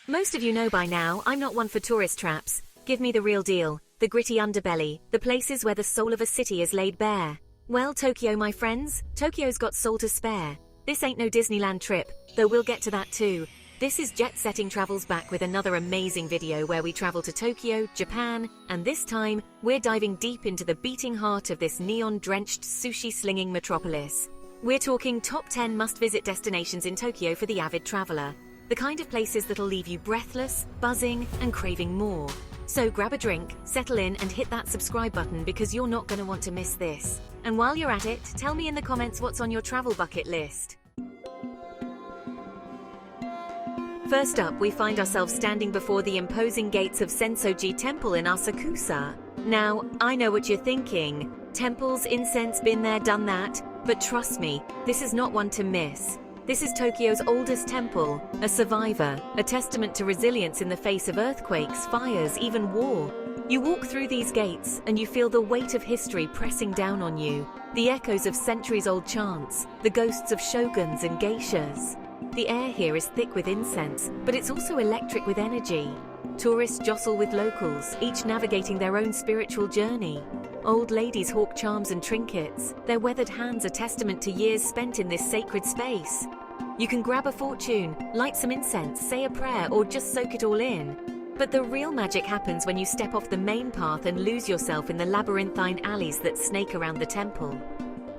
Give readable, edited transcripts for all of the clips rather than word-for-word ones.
Most of you know by now, I'm not one for tourist traps. Give me the real deal, the gritty underbelly, the places where the soul of a city is laid bare. Well, Tokyo, my friends, Tokyo's got soul to spare. This ain't no Disneyland trip, though we'll get to that too. This is Jet Setting Travels back with another amazing video where we travel to Tokyo, Japan, and this time, we're diving deep into the beating heart of this neon-drenched, sushi-slinging metropolis. We're talking top 10 must-visit destinations in Tokyo for the avid traveler. The kind of places that'll leave you breathless, buzzing, and craving more. So grab a drink, settle in, and hit that subscribe button because you're not going to want to miss this. And while you're at it, tell me in the comments what's on your travel bucket list. First up, we find ourselves standing before the imposing gates of Sensoji Temple in Asakusa. Now, I know what you're thinking. Temples, incense, been there, done that. But trust me, this is not one to miss. This is Tokyo's oldest temple, a survivor, a testament to resilience in the face of earthquakes, fires, even war. You walk through these gates and you feel the weight of history pressing down on you, the echoes of centuries-old chants, the ghosts of shoguns and geishas. The air here is thick with incense, but it's also electric with energy. Tourists jostle with locals, each navigating their own spiritual journey. Old ladies hawk charms and trinkets, their weathered hands a testament to years spent in this sacred space. You can grab a fortune, light some incense, say a prayer, or just soak it all in. But the real magic happens when you step off the main path and lose yourself in the labyrinthine alleys that snake around the temple.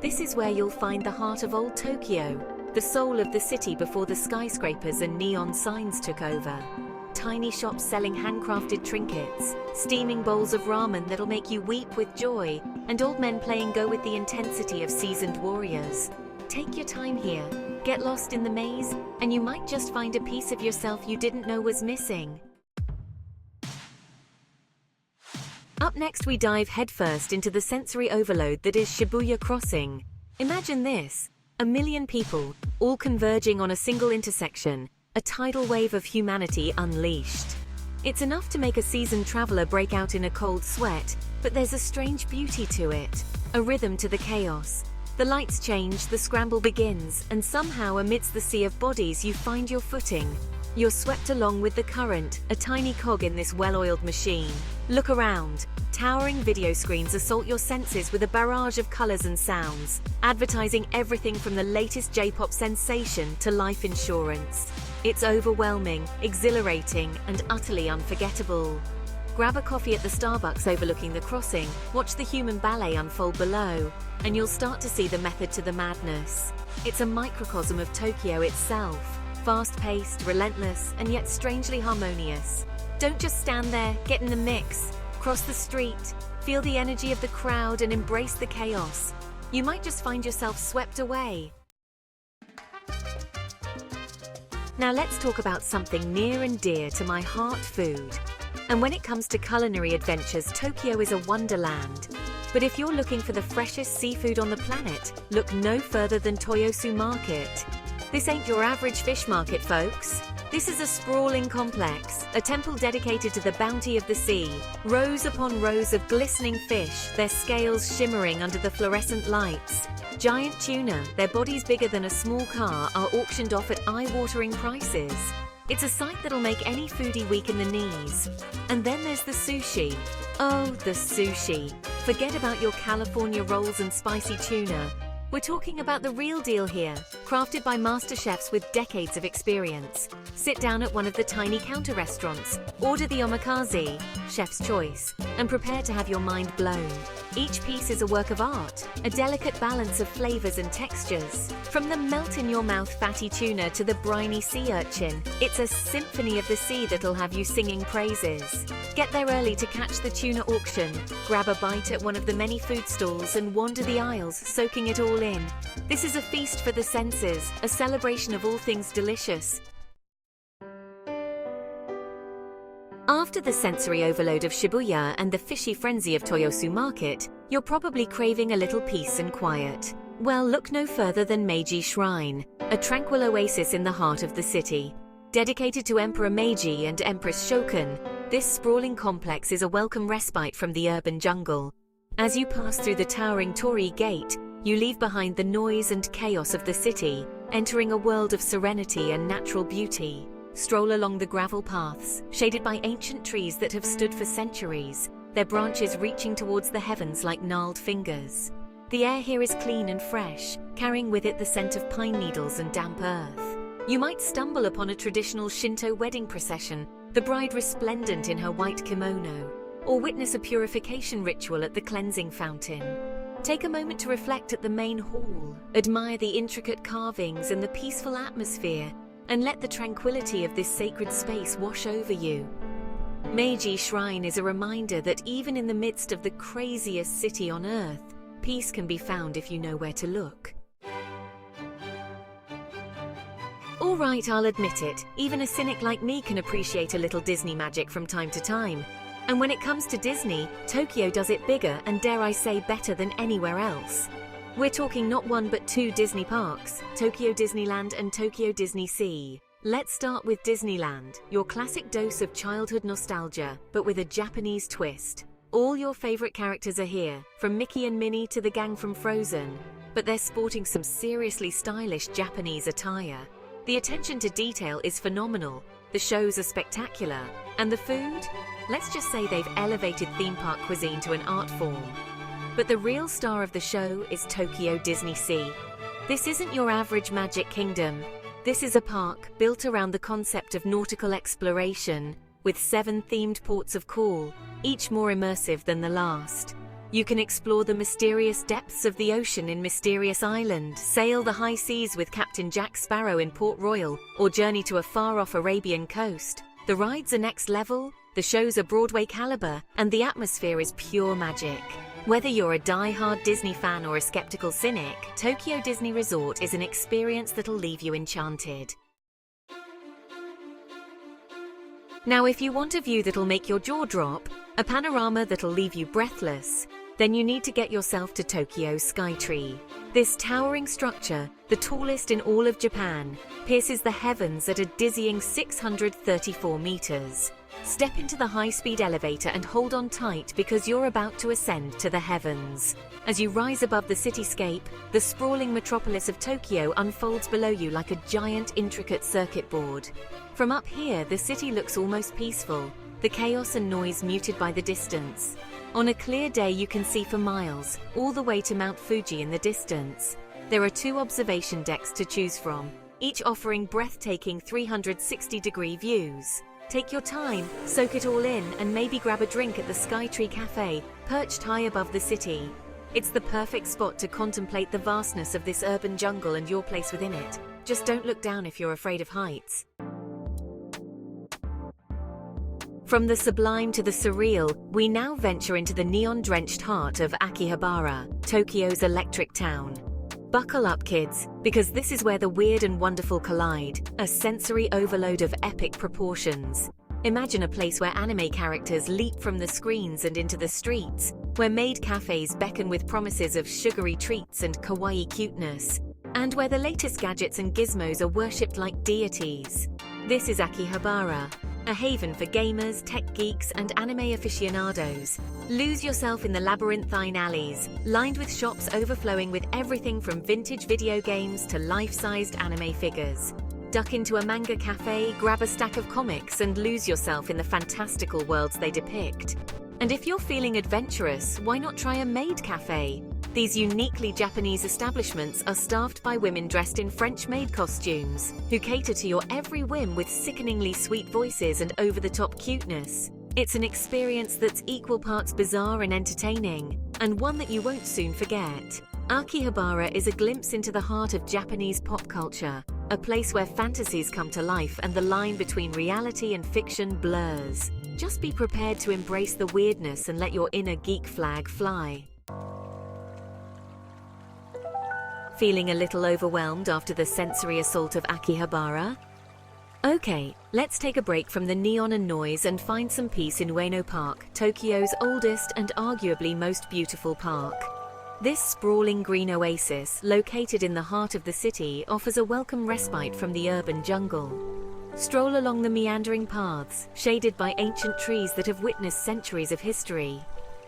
This is where you'll find the heart of old Tokyo, the soul of the city before the skyscrapers and neon signs took over. Tiny shops selling handcrafted trinkets, steaming bowls of ramen that'll make you weep with joy, and old men playing go with the intensity of seasoned warriors. Take your time here, get lost in the maze, and you might just find a piece of yourself you didn't know was missing. Up next, we dive headfirst into the sensory overload that is Shibuya Crossing. Imagine this, 1 million people, all converging on a single intersection, a tidal wave of humanity unleashed. It's enough to make a seasoned traveler break out in a cold sweat, but there's a strange beauty to it, a rhythm to the chaos. The lights change, the scramble begins, and somehow amidst the sea of bodies you find your footing. You're swept along with the current, a tiny cog in this well-oiled machine. Look around. Towering video screens assault your senses with a barrage of colors and sounds, advertising everything from the latest J-pop sensation to life insurance. It's overwhelming, exhilarating, and utterly unforgettable. Grab a coffee at the Starbucks overlooking the crossing, watch the human ballet unfold below, and you'll start to see the method to the madness. It's a microcosm of Tokyo itself, fast-paced, relentless, and yet strangely harmonious. Don't just stand there, get in the mix. Cross the street, feel the energy of the crowd, and embrace the chaos. You might just find yourself swept away. Now let's talk about something near and dear to my heart, food. And when it comes to culinary adventures, Tokyo is a wonderland. But if you're looking for the freshest seafood on the planet, look no further than Toyosu Market. This ain't your average fish market, folks. This is a sprawling complex, a temple dedicated to the bounty of the sea. Rows upon rows of glistening fish, their scales shimmering under the fluorescent lights. Giant tuna, their bodies bigger than a small car, are auctioned off at eye-watering prices. It's a sight that'll make any foodie weak in the knees. And then there's the sushi. Oh, the sushi. Forget about your California rolls and spicy tuna. We're talking about the real deal here, crafted by master chefs with decades of experience. Sit down at one of the tiny counter restaurants, order the omakase, chef's choice, and prepare to have your mind blown. Each piece is a work of art, a delicate balance of flavors and textures. From the melt-in-your-mouth fatty tuna to the briny sea urchin, it's a symphony of the sea that'll have you singing praises. Get there early to catch the tuna auction, grab a bite at one of the many food stalls and wander the aisles, soaking it all in. This is a feast for the senses, a celebration of all things delicious. After the sensory overload of Shibuya and the fishy frenzy of Toyosu Market, you're probably craving a little peace and quiet. Well, look no further than Meiji Shrine, a tranquil oasis in the heart of the city. Dedicated to Emperor Meiji and Empress Shokun, this sprawling complex is a welcome respite from the urban jungle. As you pass through the towering Torii Gate, you leave behind the noise and chaos of the city, entering a world of serenity and natural beauty. Stroll along the gravel paths, shaded by ancient trees that have stood for centuries, their branches reaching towards the heavens like gnarled fingers. The air here is clean and fresh, carrying with it the scent of pine needles and damp earth. You might stumble upon a traditional Shinto wedding procession, the bride resplendent in her white kimono, or witness a purification ritual at the cleansing fountain. Take a moment to reflect at the main hall, admire the intricate carvings and the peaceful atmosphere, and let the tranquility of this sacred space wash over you. Meiji Shrine is a reminder that even in the midst of the craziest city on earth, peace can be found if you know where to look. All right, I'll admit it, even a cynic like me can appreciate a little Disney magic from time to time. And when it comes to Disney, Tokyo does it bigger and, dare I say, better than anywhere else. We're talking not one but two Disney parks, Tokyo Disneyland and Tokyo Disney Sea. Let's start with Disneyland, your classic dose of childhood nostalgia, but with a Japanese twist. All your favorite characters are here, from Mickey and Minnie to the gang from Frozen, but they're sporting some seriously stylish Japanese attire. The attention to detail is phenomenal, the shows are spectacular, and the food? Let's just say they've elevated theme park cuisine to an art form. But the real star of the show is Tokyo Disney Sea. This isn't your average Magic Kingdom. This is a park built around the concept of nautical exploration, with 7 themed ports of call, each more immersive than the last. You can explore the mysterious depths of the ocean in Mysterious Island, sail the high seas with Captain Jack Sparrow in Port Royal, or journey to a far-off Arabian coast. The rides are next level, the shows are Broadway caliber, and the atmosphere is pure magic. Whether you're a die-hard Disney fan or a skeptical cynic, Tokyo Disney Resort is an experience that'll leave you enchanted. Now, if you want a view that'll make your jaw drop, a panorama that'll leave you breathless, then you need to get yourself to Tokyo Skytree. This towering structure, the tallest in all of Japan, pierces the heavens at a dizzying 634 meters. Step into the high-speed elevator and hold on tight because you're about to ascend to the heavens. As you rise above the cityscape, the sprawling metropolis of Tokyo unfolds below you like a giant, intricate circuit board. From up here, the city looks almost peaceful, the chaos and noise muted by the distance. On a clear day, you can see for miles, all the way to Mount Fuji in the distance. There are 2 observation decks to choose from, each offering breathtaking 360-degree views. Take your time, soak it all in, and maybe grab a drink at the Skytree Cafe, perched high above the city. It's the perfect spot to contemplate the vastness of this urban jungle and your place within it. Just don't look down if you're afraid of heights. From the sublime to the surreal, we now venture into the neon-drenched heart of Akihabara, Tokyo's electric town. Buckle up, kids, because this is where the weird and wonderful collide, a sensory overload of epic proportions. Imagine a place where anime characters leap from the screens and into the streets, where maid cafes beckon with promises of sugary treats and kawaii cuteness, and where the latest gadgets and gizmos are worshipped like deities. This is Akihabara, a haven for gamers, tech geeks, and anime aficionados. Lose yourself in the labyrinthine alleys, lined with shops overflowing with everything from vintage video games to life-sized anime figures. Duck into a manga cafe, grab a stack of comics, and lose yourself in the fantastical worlds they depict. And if you're feeling adventurous, why not try a maid cafe? These uniquely Japanese establishments are staffed by women dressed in French maid costumes, who cater to your every whim with sickeningly sweet voices and over-the-top cuteness. It's an experience that's equal parts bizarre and entertaining, and one that you won't soon forget. Akihabara is a glimpse into the heart of Japanese pop culture, a place where fantasies come to life and the line between reality and fiction blurs. Just be prepared to embrace the weirdness and let your inner geek flag fly. Feeling a little overwhelmed after the sensory assault of Akihabara? Okay, let's take a break from the neon and noise and find some peace in Ueno Park, Tokyo's oldest and arguably most beautiful park. This sprawling green oasis, located in the heart of the city, offers a welcome respite from the urban jungle. Stroll along the meandering paths, shaded by ancient trees that have witnessed centuries of history.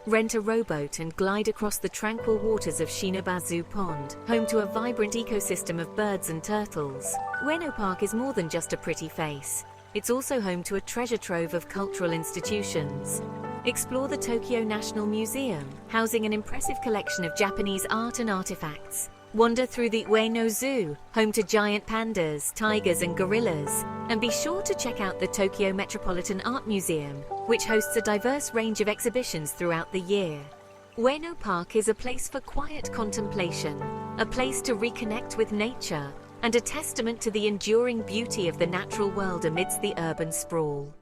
Rent a rowboat and glide across the tranquil waters of Shinobazu Pond, home to a vibrant ecosystem of birds and turtles. Ueno Park is more than just a pretty face. It's also home to a treasure trove of cultural institutions. Explore the Tokyo National Museum, housing an impressive collection of Japanese art and artifacts. Wander through the Ueno Zoo, home to giant pandas, tigers and gorillas. And be sure to check out the Tokyo Metropolitan Art Museum, which hosts a diverse range of exhibitions throughout the year. Ueno Park is a place for quiet contemplation, a place to reconnect with nature, and a testament to the enduring beauty of the natural world amidst the urban sprawl.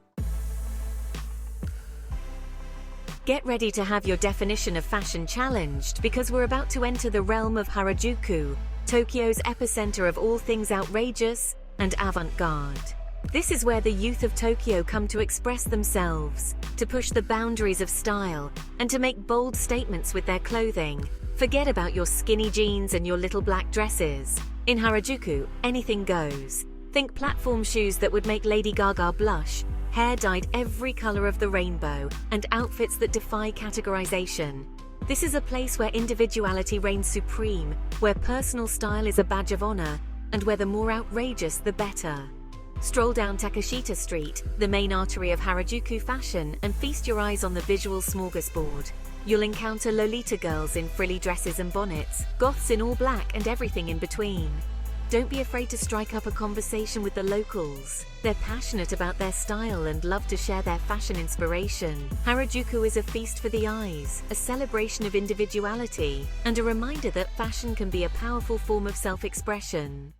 Get ready to have your definition of fashion challenged, because we're about to enter the realm of Harajuku, Tokyo's epicenter of all things outrageous and avant-garde. This is where the youth of Tokyo come to express themselves, to push the boundaries of style, and to make bold statements with their clothing. Forget about your skinny jeans and your little black dresses. In Harajuku, anything goes. Think platform shoes that would make Lady Gaga blush, hair dyed every color of the rainbow, and outfits that defy categorization. This is a place where individuality reigns supreme, where personal style is a badge of honor, and where the more outrageous, the better. Stroll down Takashita Street, the main artery of Harajuku fashion, and feast your eyes on the visual smorgasbord. You'll encounter Lolita girls in frilly dresses and bonnets, goths in all black, and everything in between. Don't be afraid to strike up a conversation with the locals. They're passionate about their style and love to share their fashion inspiration. Harajuku is a feast for the eyes, a celebration of individuality, and a reminder that fashion can be a powerful form of self-expression.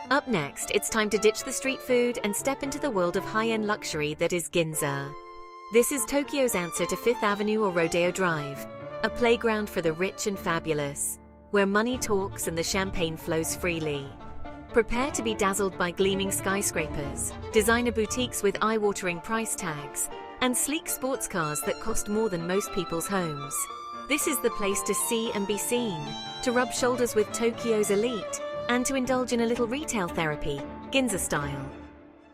Up next, it's time to ditch the street food and step into the world of high-end luxury that is Ginza. This is Tokyo's answer to Fifth Avenue or Rodeo Drive, a playground for the rich and fabulous, where money talks and the champagne flows freely. Prepare to be dazzled by gleaming skyscrapers, designer boutiques with eye-watering price tags, and sleek sports cars that cost more than most people's homes. This is the place to see and be seen, to rub shoulders with Tokyo's elite, and to indulge in a little retail therapy, Ginza style.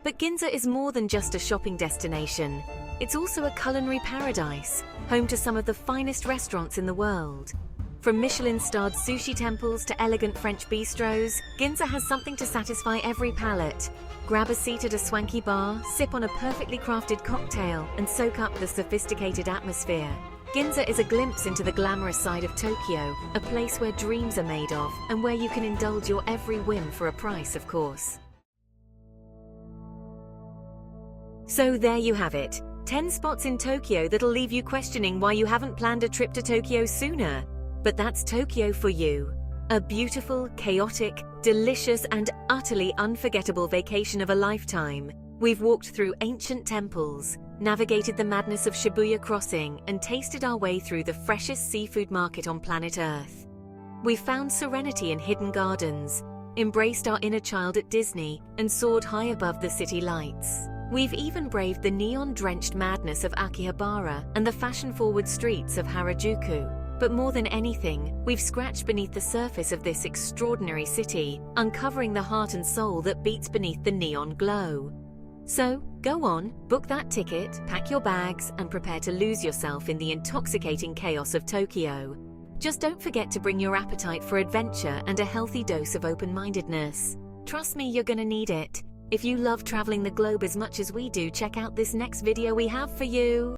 But Ginza is more than just a shopping destination. It's also a culinary paradise, home to some of the finest restaurants in the world. From Michelin-starred sushi temples to elegant French bistros, Ginza has something to satisfy every palate. Grab a seat at a swanky bar, sip on a perfectly crafted cocktail, and soak up the sophisticated atmosphere. Ginza is a glimpse into the glamorous side of Tokyo, a place where dreams are made of, and where you can indulge your every whim for a price, of course. So there you have it, 10 spots in Tokyo that'll leave you questioning why you haven't planned a trip to Tokyo sooner. But that's Tokyo for you. A beautiful, chaotic, delicious, and utterly unforgettable vacation of a lifetime. We've walked through ancient temples, navigated the madness of Shibuya Crossing, and tasted our way through the freshest seafood market on planet Earth. We've found serenity in hidden gardens, embraced our inner child at Disney, and soared high above the city lights. We've even braved the neon-drenched madness of Akihabara and the fashion-forward streets of Harajuku. But more than anything, we've scratched beneath the surface of this extraordinary city, uncovering the heart and soul that beats beneath the neon glow. So, go on, book that ticket, pack your bags, and prepare to lose yourself in the intoxicating chaos of Tokyo. Just don't forget to bring your appetite for adventure and a healthy dose of open-mindedness. Trust me, you're gonna need it. If you love traveling the globe as much as we do, check out this next video we have for you.